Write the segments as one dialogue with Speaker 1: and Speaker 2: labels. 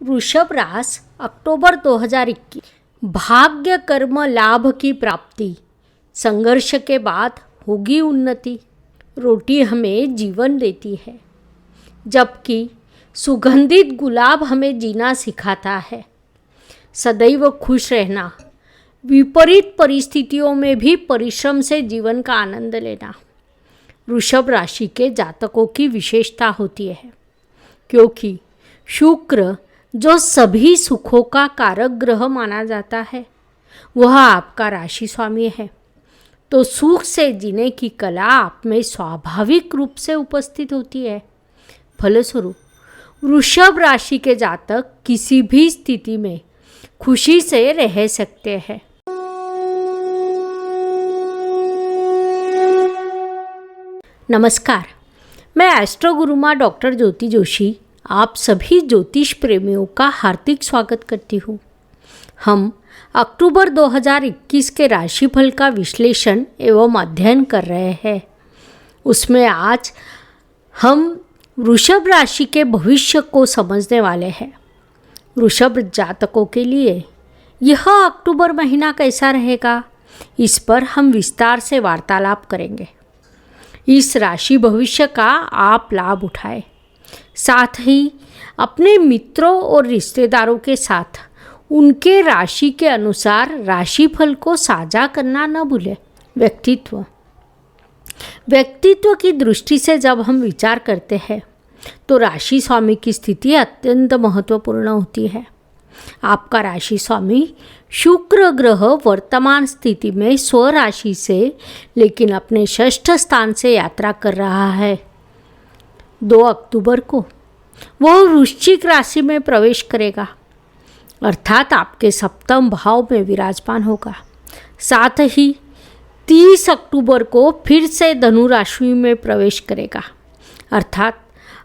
Speaker 1: वृषभ राशि अक्टूबर 2021। भाग्य कर्म लाभ की प्राप्ति, संघर्ष के बाद होगी उन्नति। रोटी हमें जीवन देती है, जबकि सुगंधित गुलाब हमें जीना सिखाता है। सदैव खुश रहना, विपरीत परिस्थितियों में भी परिश्रम से जीवन का आनंद लेना वृषभ राशि के जातकों की विशेषता होती है, क्योंकि शुक्र जो सभी सुखों का कारक ग्रह माना जाता है वह आपका राशि स्वामी है। तो सुख से जीने की कला आप में स्वाभाविक रूप से उपस्थित होती है। फलस्वरूप वृषभ राशि के जातक किसी भी स्थिति में खुशी से रह सकते हैं। नमस्कार, मैं एस्ट्रो गुरुमा डॉक्टर ज्योति जोशी आप सभी ज्योतिष प्रेमियों का हार्दिक स्वागत करती हूँ। हम अक्टूबर 2021 के राशिफल का विश्लेषण एवं अध्ययन कर रहे हैं। उसमें आज हम वृषभ राशि के भविष्य को समझने वाले हैं। वृषभ जातकों के लिए यह अक्टूबर महीना कैसा रहेगा, इस पर हम विस्तार से वार्तालाप करेंगे। इस राशि भविष्य का आप लाभ उठाएं, साथ ही अपने मित्रों और रिश्तेदारों के साथ उनके राशि के अनुसार राशिफल को साझा करना न भूलें। व्यक्तित्व की दृष्टि से जब हम विचार करते हैं तो राशि स्वामी की स्थिति अत्यंत महत्वपूर्ण होती है। आपका राशि स्वामी शुक्र ग्रह वर्तमान स्थिति में स्वराशि से लेकिन अपने षष्ठ स्थान से यात्रा कर रहा है। 2 अक्टूबर को वह वृश्चिक राशि में प्रवेश करेगा, अर्थात आपके सप्तम भाव में विराजमान होगा। साथ ही 30 अक्टूबर को फिर से धनु राशि में प्रवेश करेगा, अर्थात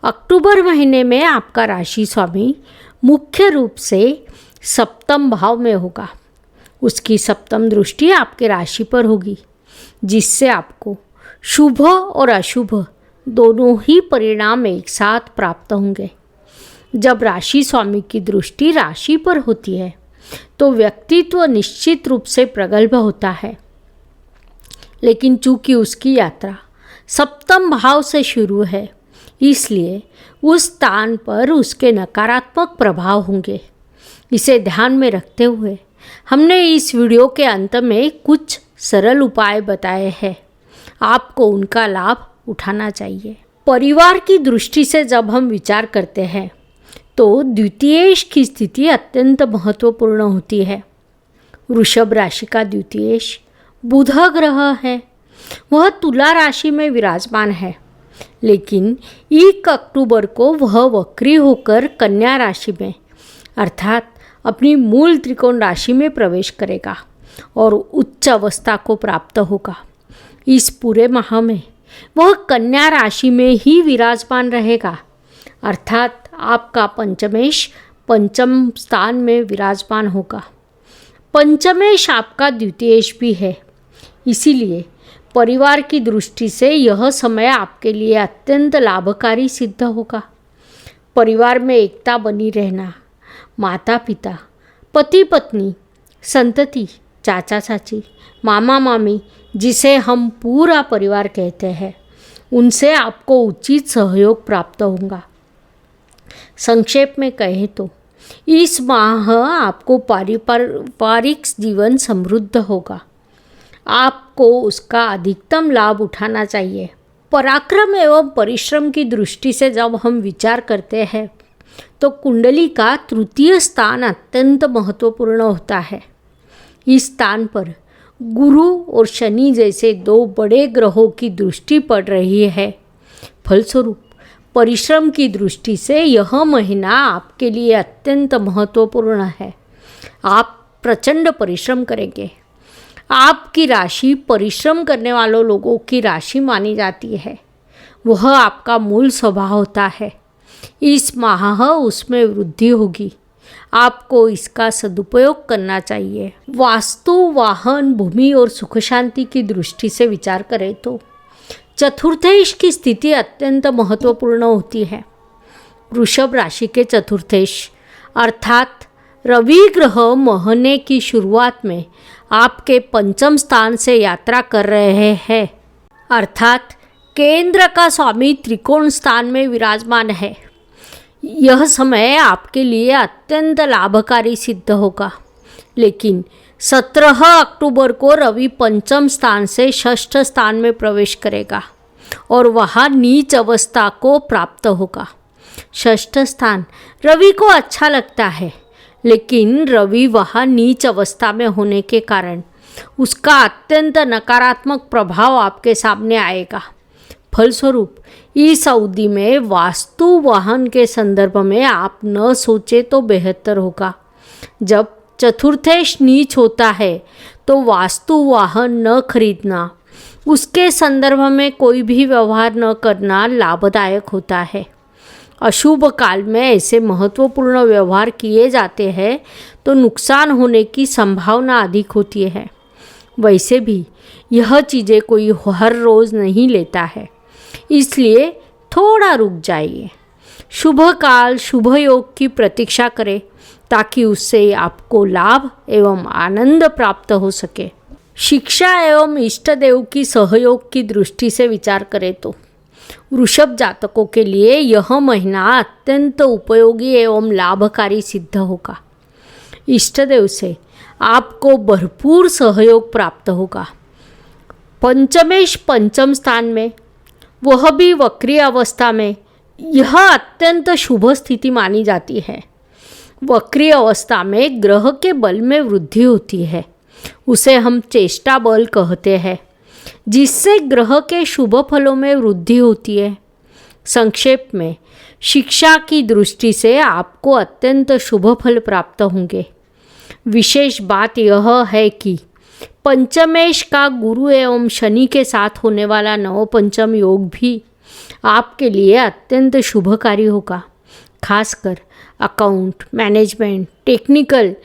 Speaker 1: अक्टूबर महीने में आपका राशि स्वामी मुख्य रूप से सप्तम भाव में होगा। उसकी सप्तम दृष्टि आपके राशि पर होगी, जिससे आपको शुभ और अशुभ दोनों ही परिणाम एक साथ प्राप्त होंगे। जब राशि स्वामी की दृष्टि राशि पर होती है तो व्यक्तित्व निश्चित रूप से प्रगल्भ होता है, लेकिन चूंकि उसकी यात्रा सप्तम भाव से शुरू है, इसलिए उस स्थान पर उसके नकारात्मक प्रभाव होंगे। इसे ध्यान में रखते हुए हमने इस वीडियो के अंत में कुछ सरल उपाय बताए हैं। आपको उनका लाभ उठाना चाहिए। परिवार की दृष्टि से जब हम विचार करते हैं तो द्वितीयेश की स्थिति अत्यंत महत्वपूर्ण होती है। वृषभ राशि का द्वितीयेश बुध ग्रह है। वह तुला राशि में विराजमान है, लेकिन 1 अक्टूबर को वह वक्री होकर कन्या राशि में अर्थात अपनी मूल त्रिकोण राशि में प्रवेश करेगा और उच्च अवस्था को प्राप्त होगा। इस पूरे माह में वह कन्या राशि में ही विराजमान रहेगा, अर्थात आपका पंचमेश पंचम स्थान में विराजमान होगा। पंचमेश आपका द्वितीयेश भी है, इसीलिए परिवार की दृष्टि से यह समय आपके लिए अत्यंत लाभकारी सिद्ध होगा। परिवार में एकता बनी रहना, माता पिता, पति पत्नी, संतति, चाचा चाची, मामा मामी, जिसे हम पूरा परिवार कहते हैं, उनसे आपको उचित सहयोग प्राप्त होगा। संक्षेप में कहें तो इस माह आपको पारिवारिक जीवन समृद्ध होगा। आपको उसका अधिकतम लाभ उठाना चाहिए। पराक्रम एवं परिश्रम की दृष्टि से जब हम विचार करते हैं तो कुंडली का तृतीय स्थान अत्यंत महत्वपूर्ण होता है। इस स्थान पर गुरु और शनि जैसे 2 बड़े ग्रहों की दृष्टि पड़ रही है। फलस्वरूप परिश्रम की दृष्टि से यह महीना आपके लिए अत्यंत महत्वपूर्ण है। आप प्रचंड परिश्रम करेंगे। आपकी राशि परिश्रम करने वालों लोगों की राशि मानी जाती है। वह आपका मूल स्वभाव होता है। इस माह उसमें वृद्धि होगी। आपको इसका सदुपयोग करना चाहिए। वास्तु, वाहन, भूमि और सुख शांति की दृष्टि से विचार करें तो चतुर्थेश की स्थिति अत्यंत महत्वपूर्ण होती है। वृषभ राशि के चतुर्थेश अर्थात रवि ग्रह महीने की शुरुआत में आपके पंचम स्थान से यात्रा कर रहे हैं, अर्थात केंद्र का स्वामी त्रिकोण स्थान में विराजमान है। यह समय आपके लिए अत्यंत लाभकारी सिद्ध होगा। लेकिन 17 अक्टूबर को रवि पंचम स्थान से षष्ठ स्थान में प्रवेश करेगा और वहाँ नीच अवस्था को प्राप्त होगा। षष्ठ स्थान रवि को अच्छा लगता है, लेकिन रवि वहाँ नीच अवस्था में होने के कारण उसका अत्यंत नकारात्मक प्रभाव आपके सामने आएगा। फलस्वरूप इस अवधि में वास्तु वाहन के संदर्भ में आप न सोचे तो बेहतर होगा। जब चतुर्थेश नीच होता है तो वास्तु वाहन न खरीदना, उसके संदर्भ में कोई भी व्यवहार न करना लाभदायक होता है। अशुभ काल में ऐसे महत्वपूर्ण व्यवहार किए जाते हैं तो नुकसान होने की संभावना अधिक होती है। वैसे भी यह चीज़ें कोई हर रोज़ नहीं लेता है, इसलिए थोड़ा रुक जाइए। शुभ काल शुभ योग की प्रतीक्षा करें ताकि उससे आपको लाभ एवं आनंद प्राप्त हो सके। शिक्षा एवं इष्ट देव की सहयोग की दृष्टि से विचार करें तो वृषभ जातकों के लिए यह महीना अत्यंत उपयोगी एवं लाभकारी सिद्ध होगा। इष्ट देव से आपको भरपूर सहयोग प्राप्त होगा। पंचमेश पंचम स्थान में, वह भी वक्री अवस्था में, यह अत्यंत शुभ स्थिति मानी जाती है। वक्री अवस्था में ग्रह के बल में वृद्धि होती है, उसे हम चेष्टा बल कहते हैं, जिससे ग्रह के शुभ फलों में वृद्धि होती है। संक्षेप में, शिक्षा की दृष्टि से आपको अत्यंत शुभ फल प्राप्त होंगे। विशेष बात यह है कि पंचमेश का गुरु एवं शनि के साथ होने वाला नवपंचम योग भी आपके लिए अत्यंत शुभकारी होगा। खासकर अकाउंट, मैनेजमेंट, टेक्निकल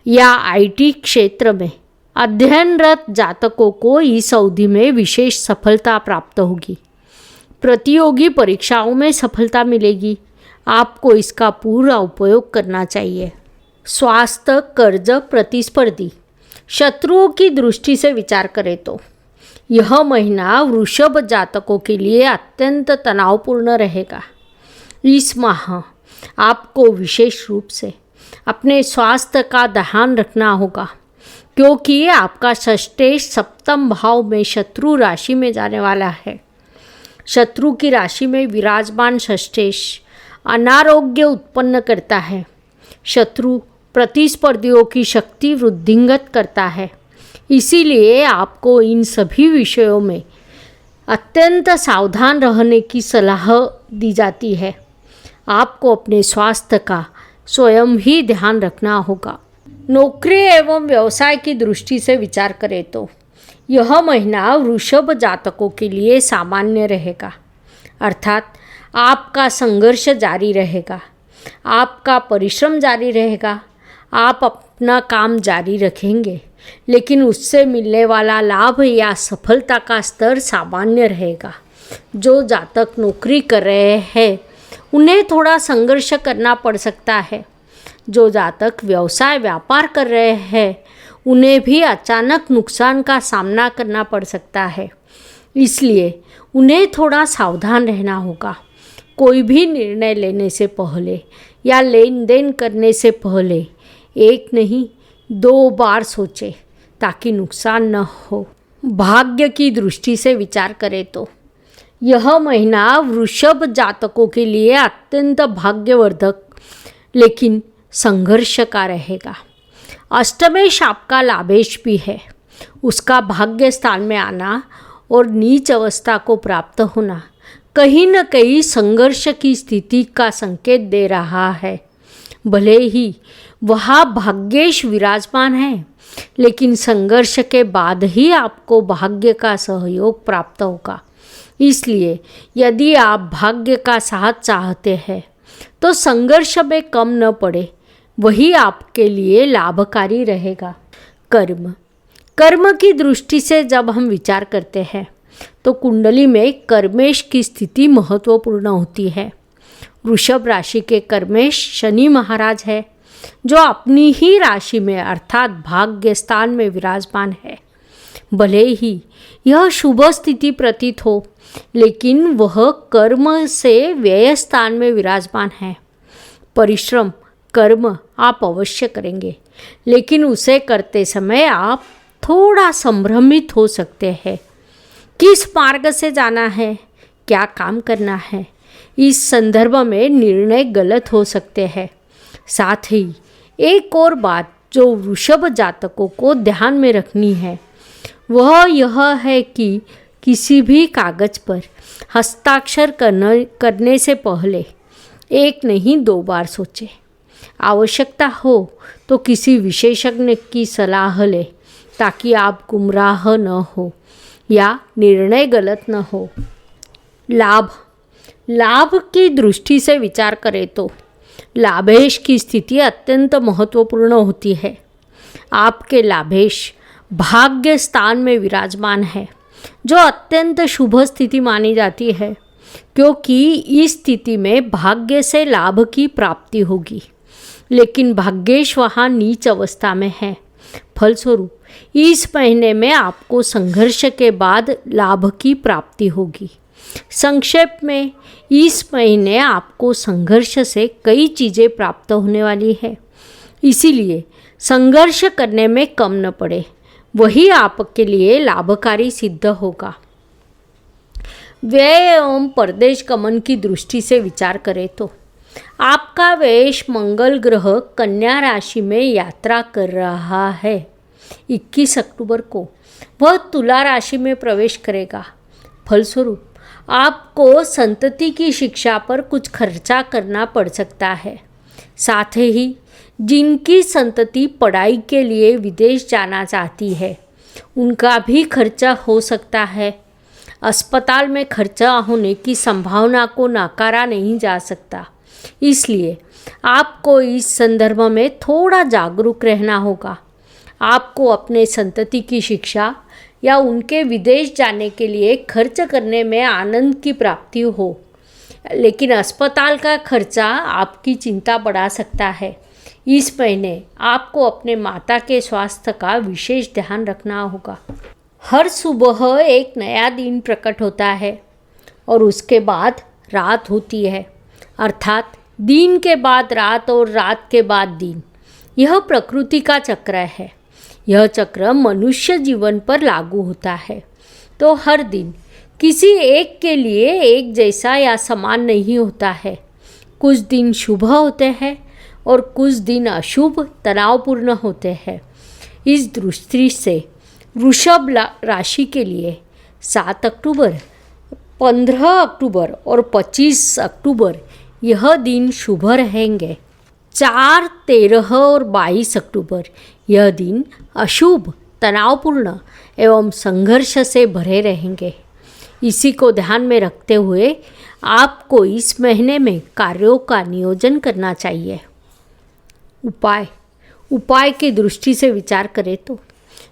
Speaker 1: या आईटी क्षेत्र में अध्ययनरत जातकों को इस अवधि में विशेष सफलता प्राप्त होगी। प्रतियोगी परीक्षाओं में सफलता मिलेगी। आपको इसका पूरा उपयोग करना चाहिए। स्वास्थ्य, कर्ज, प्रतिस्पर्धी, शत्रुओं की दृष्टि से विचार करें तो यह महीना वृषभ जातकों के लिए अत्यंत तनावपूर्ण रहेगा। इस माह आपको विशेष रूप से अपने स्वास्थ्य का ध्यान रखना होगा, क्योंकि आपका षष्ठेश सप्तम भाव में शत्रु राशि में जाने वाला है। शत्रु की राशि में विराजमान षष्ठेश अनारोग्य उत्पन्न करता है। शत्रु प्रतिस्पर्धियों की शक्ति वृद्धिंगत करता है। इसीलिए आपको इन सभी विषयों में अत्यंत सावधान रहने की सलाह दी जाती है। आपको अपने स्वास्थ्य का स्वयं ही ध्यान रखना होगा। नौकरी एवं व्यवसाय की दृष्टि से विचार करें तो यह महीना वृषभ जातकों के लिए सामान्य रहेगा, अर्थात आपका संघर्ष जारी रहेगा, आपका परिश्रम जारी रहेगा, आप अपना काम जारी रखेंगे, लेकिन उससे मिलने वाला लाभ या सफलता का स्तर सामान्य रहेगा। जो जातक नौकरी कर रहे हैं उन्हें थोड़ा संघर्ष करना पड़ सकता है। जो जातक व्यवसाय व्यापार कर रहे हैं उन्हें भी अचानक नुकसान का सामना करना पड़ सकता है, इसलिए उन्हें थोड़ा सावधान रहना होगा। कोई भी निर्णय लेने से पहले या लेन देन करने से पहले एक नहीं 2 बार सोचें ताकि नुकसान न हो। भाग्य की दृष्टि से विचार करें तो यह महीना वृषभ जातकों के लिए अत्यंत भाग्यवर्धक लेकिन संघर्ष का रहेगा। अष्टमेश आपका लाभेश भी है। उसका भाग्य स्थान में आना और नीच अवस्था को प्राप्त होना कहीं न कहीं संघर्ष की स्थिति का संकेत दे रहा है। भले ही वहाँ भाग्येश विराजमान है, लेकिन संघर्ष के बाद ही आपको भाग्य का सहयोग प्राप्त होगा। इसलिए यदि आप भाग्य का साथ चाहते हैं तो संघर्ष में कम न पड़े, वही आपके लिए लाभकारी रहेगा। कर्म की दृष्टि से जब हम विचार करते हैं तो कुंडली में कर्मेश की स्थिति महत्वपूर्ण होती है वृषभ राशि के कर्मेश शनि महाराज है, जो अपनी ही राशि में अर्थात भाग्य स्थान में विराजमान है। भले ही यह शुभ स्थिति प्रतीत हो, लेकिन वह कर्म से व्यय स्थान में विराजमान है। परिश्रम कर्म आप अवश्य करेंगे, लेकिन उसे करते समय आप थोड़ा संभ्रमित हो सकते हैं। किस मार्ग से जाना है, क्या काम करना है, इस संदर्भ में निर्णय गलत हो सकते हैं। साथ ही एक और बात जो वृषभ जातकों को ध्यान में रखनी है, वह यह है कि किसी भी कागज पर हस्ताक्षर करने से पहले एक नहीं 2 बार सोचें। आवश्यकता हो तो किसी विशेषज्ञ की सलाह लें, ताकि आप गुमराह न हो या निर्णय गलत न हो। लाभ की दृष्टि से विचार करें तो लाभेश की स्थिति अत्यंत महत्वपूर्ण होती है। आपके लाभेश भाग्य स्थान में विराजमान है, जो अत्यंत शुभ स्थिति मानी जाती है, क्योंकि इस स्थिति में भाग्य से लाभ की प्राप्ति होगी। लेकिन भाग्येश वहाँ नीच अवस्था में है। फलस्वरूप इस महीने में आपको संघर्ष के बाद लाभ की प्राप्ति होगी। संक्षेप में, इस महीने आपको संघर्ष से कई चीज़ें प्राप्त होने वाली है, इसीलिए संघर्ष करने में कम न पड़े, वही आपके लिए लाभकारी सिद्ध होगा। व्यय एवं परदेश गमन की दृष्टि से विचार करें तो आपका व्यय मंगल ग्रह कन्या राशि में यात्रा कर रहा है। 21 अक्टूबर को वह तुला राशि में प्रवेश करेगा। फलस्वरूप आपको संतति की शिक्षा पर कुछ खर्चा करना पड़ सकता है। साथ ही जिनकी संतति पढ़ाई के लिए विदेश जाना चाहती है, उनका भी खर्चा हो सकता है। अस्पताल में खर्चा होने की संभावना को नकारा नहीं जा सकता, इसलिए आपको इस संदर्भ में थोड़ा जागरूक रहना होगा। आपको अपने संतति की शिक्षा या उनके विदेश जाने के लिए खर्च करने में आनंद की प्राप्ति हो, लेकिन अस्पताल का खर्चा आपकी चिंता बढ़ा सकता है। इस महीने आपको अपने माता के स्वास्थ्य का विशेष ध्यान रखना होगा। हर सुबह एक नया दिन प्रकट होता है और उसके बाद रात होती है, अर्थात दिन के बाद रात और रात के बाद दिन। यह प्रकृति का चक्र है। यह चक्र मनुष्य जीवन पर लागू होता है, तो हर दिन किसी एक के लिए एक जैसा या समान नहीं होता है। कुछ दिन शुभ होते हैं और कुछ दिन अशुभ तनावपूर्ण होते हैं। इस दृष्टि से वृषभ राशि के लिए 7 अक्टूबर, 15 अक्टूबर और 25 अक्टूबर यह दिन शुभ रहेंगे। 4, 13 और 22 अक्टूबर यह दिन अशुभ, तनावपूर्ण एवं संघर्ष से भरे रहेंगे। इसी को ध्यान में रखते हुए आपको इस महीने में कार्यों का नियोजन करना चाहिए। उपाय की दृष्टि से विचार करें तो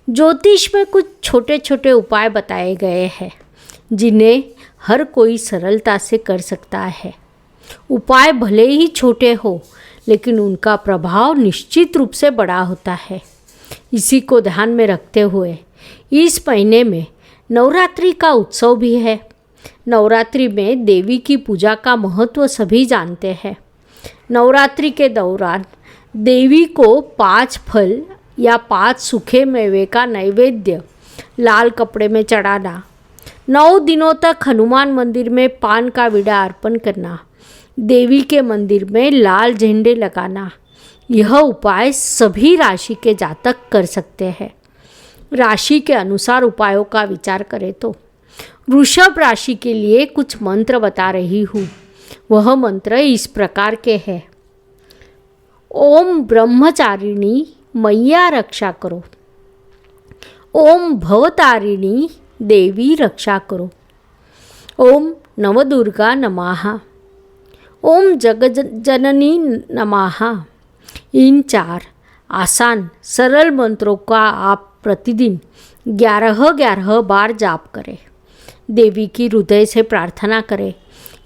Speaker 1: ज्योतिष में कुछ छोटे छोटे उपाय बताए गए हैं, जिन्हें हर कोई सरलता से कर सकता है। उपाय भले ही छोटे हो, लेकिन उनका प्रभाव निश्चित रूप से बड़ा होता है। इसी को ध्यान में रखते हुए इस महीने में नवरात्रि का उत्सव भी है। नवरात्रि में देवी की पूजा का महत्व सभी जानते हैं। नवरात्रि के दौरान देवी को 5 फल या 5 सूखे मेवे का नैवेद्य लाल कपड़े में चढ़ाना, 9 दिनों तक हनुमान मंदिर में पान का विड़ा अर्पण करना, देवी के मंदिर में लाल झंडे लगाना, यह उपाय सभी राशि के जातक कर सकते हैं। राशि के अनुसार उपायों का विचार करें तो वृषभ राशि के लिए कुछ मंत्र बता रही हूँ। वह मंत्र इस प्रकार के हैं। ओम ब्रह्मचारिणी मैया रक्षा करो। ओम भवतारिणी देवी रक्षा करो। ओम नवदुर्गा नमः। ओम जगज्जननी नमः। इन 4 आसान सरल मंत्रों का आप प्रतिदिन 11 बार जाप करें। देवी की हृदय से प्रार्थना करें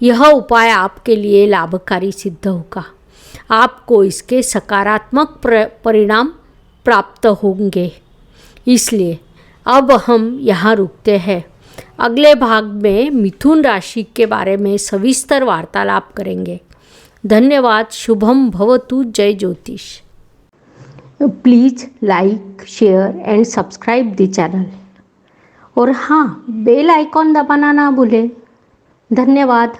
Speaker 1: यह उपाय आपके लिए लाभकारी सिद्ध होगा। आपको इसके सकारात्मक परिणाम प्राप्त होंगे। इसलिए अब हम यहाँ रुकते हैं। अगले भाग में मिथुन राशि के बारे में सविस्तर वार्तालाप करेंगे। धन्यवाद। शुभम भवतु। जय ज्योतिष। Please like, share and subscribe the channel. और हाँ, बेल आइकॉन दबाना ना भूलें। धन्यवाद।